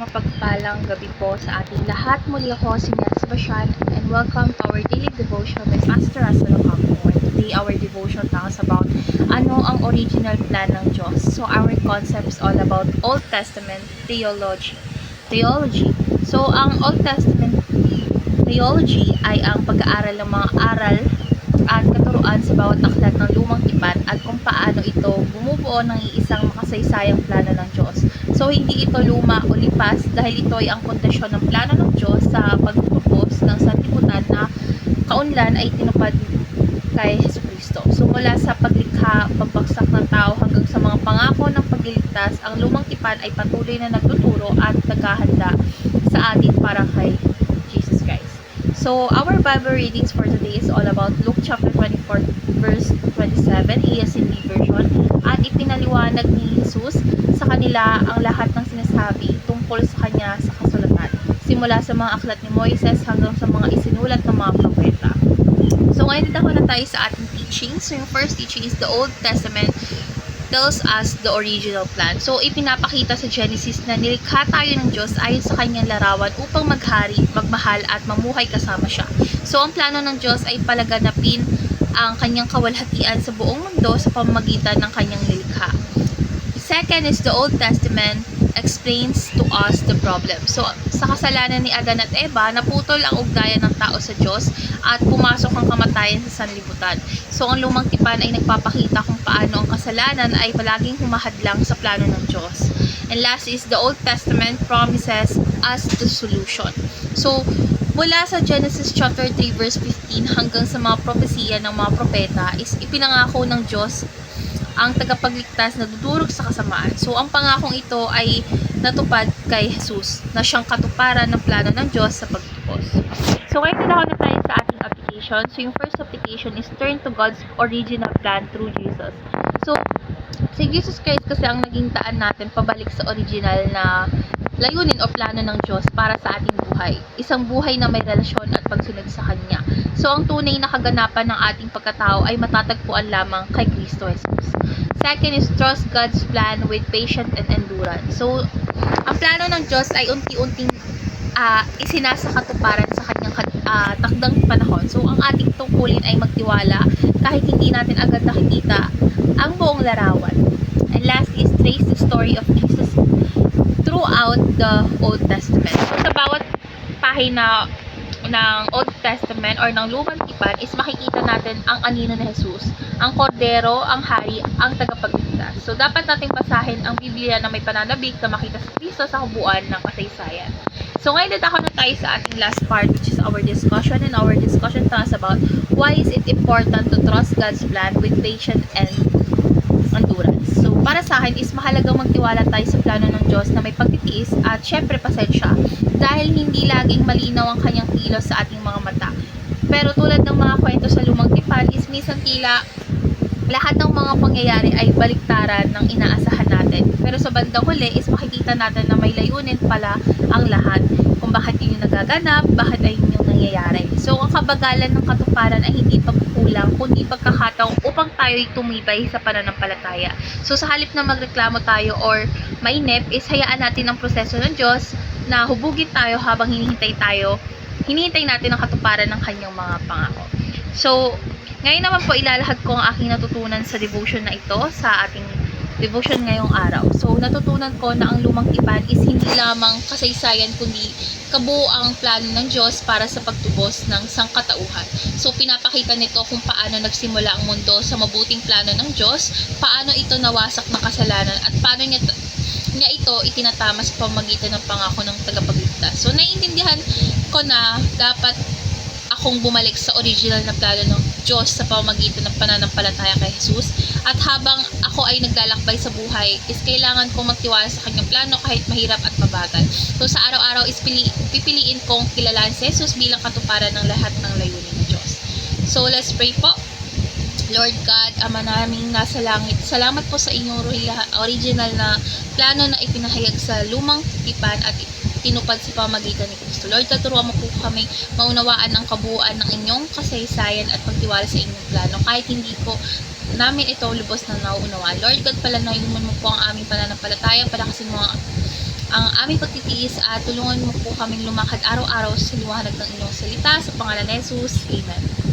mapagpalang gabi po sa ating lahat. Muli ako si Mia Sebastian and welcome to our daily devotion by Pastor Russell Ocampo. Today our devotion talks about ano ang original plan ng Diyos. So our concept is all about Old Testament theology. So ang Old Testament theology ay ang pag-aaral ng mga aral at katuruan sa bawat aklat ng lumang tipan at kung paano ito bumubuo ng iisang makasaysayang plano ng Diyos. So, hindi ito luma o lipas dahil ito ay ang pundasyon ng plano ng Diyos sa pagtutubos ng sanlibutan na kaunlan ay tinupad kay Jesucristo. So, mula sa paglikha, pagbagsak ng tao hanggang sa mga pangako ng pagliligtas, ang lumang tipan ay patuloy na nagtuturo at naghahanda sa atin para kay Jesus Christ. So, our Bible readings for today is all about Luke chapter 24, verse 27, ESV version. At ipinaliwanag ni Jesus sa kanila ang lahat ng sinasabi tungkol sa kanya sa kasulatan. Simula sa mga aklat ni Moises hanggang sa mga isinulat ng mga propeta. So, ngayon dito na tayo sa ating teaching. So, yung first teaching is the Old Testament tells us the original plan. So, ipinapakita sa Genesis na nilikha tayo ng Diyos ayon sa kanyang larawan upang maghari, magmahal at mamuhay kasama siya. So, ang plano ng Diyos ay palaganapin ang kanyang kawalhatian sa buong mundo sa pamamagitan ng kanyang nilikha. Second is the Old Testament explains to us the problem. So, sa kasalanan ni Adan at Eva, naputol ang ugnayan ng tao sa Diyos at pumasok ang kamatayan sa sanlibutan. So, ang lumang tipan ay nagpapakita kung paano ang kasalanan ay palaging humahadlang sa plano ng Diyos. And last is the Old Testament promises us the solution. So, mula sa Genesis chapter 3 verse 15 hanggang sa mga propesiya ng mga propeta is ipinangako ng Diyos ang tagapagligtas na dudurog sa kasamaan. So, ang pangakong ito ay natupad kay Jesus na siyang katuparan ng plano ng Diyos sa pagtubos. So, ngayon na tayo sa ating application. So, yung first application is turn to God's original plan through Jesus. So, si Jesus Christ kasi ang naging daan natin pabalik sa original na layunin o plano ng Diyos para sa ating buhay. Isang buhay na may relasyon at pagsunod sa Kanya. So, ang tunay na kaganapan ng ating pagkatao ay matatagpuan lamang kay Kristo Jesus. Second is trust God's plan with patience and endurance. So, ang plano ng Diyos ay unti-unting isinasakatuparan sa Kanyang takdang panahon. So, ang ating tungkulin ay magtiwala kahit hindi natin agad nakikita ang buong larawan. And last is trace the story of Jesus throughout the Old Testament. So, sa bawat pahina ng Old Testament or ng Lumang Tipan is makikita natin ang anino ni Jesus, ang kordero, ang hari, ang tagapagligtas. So, dapat nating basahin ang Biblia na may pananabik na makita sa Kristo sa kabuuan ng kasaysayan. So, ngayon dadako na tayo sa ating last part, which is our discussion. And our discussion talks about why is it important to trust God's plan with patience and endurance. So, para sa akin is mahalagang magtiwala tayo sa plano ng Diyos na may pagtitiis at syempre pasensya dahil hindi laging malinaw ang kanyang kilos sa ating mga mata. Pero tulad ng mga kwento sa Lumang Tipan is minsan tila lahat ng mga pangyayari ay baliktaran ng inaasahan natin. Pero sa bandang huli is makikita natin na may layunin pala ang lahat kung bakit yun yung nagaganap, bakit ay yun yung nangyayari. So, ang kabagalan ng katuparan ay hindi pagkukulang, kundi pagkakataong upang tayo'y tumibay sa pananampalataya. So, sa halip na magreklamo tayo or mainip, is hayaan natin ang proseso ng Diyos na hubugin tayo habang hinihintay natin ang katuparan ng kanyang mga pangako. So, ngayon naman po ilalahad ko ang aking natutunan sa devotion na ito sa ating devotion ngayong araw. So, natutunan ko na ang Lumang Tipan is hindi lamang kasaysayan kundi kabuuang plano ng Diyos para sa pagtubos ng sangkatauhan. So, pinapakita nito kung paano nagsimula ang mundo sa mabuting plano ng Diyos, paano ito nawasak ng kasalanan, at paano niya ito itinatama sa pamamagitan ng pangako ng tagapagligtas. So, naiintindihan ko na dapat akong bumalik sa original na plano ng Diyos sa pamamagitan ng pananampalataya kay Jesus. At habang ako ay naglalakbay sa buhay, is kailangan kong magtiwala sa kanyang plano kahit mahirap at mabagal. So sa araw-araw is pipiliin kong kilalanin si Jesus bilang katuparan ng lahat ng layunin ng Diyos. So let's pray po. Lord God, Ama naming nasa langit, salamat po sa inyong original na plano na ipinahayag sa Lumang Tipan at tinupad sa pamamagitan ni Kristo. Lord, turuan mo po kami maunawaan ang kabuuan ng inyong kasaysayan at pagtiwala sa inyong plano. Kahit hindi po namin ito lubos na nauunawaan. Lord God, palanayin mo po ang aming pananampalataya, palakasin mo ang aming pagtitiis at tulungan mo po kaming lumakad araw-araw sa liwanag ng inyong salita sa pangalan ni Jesus. Amen.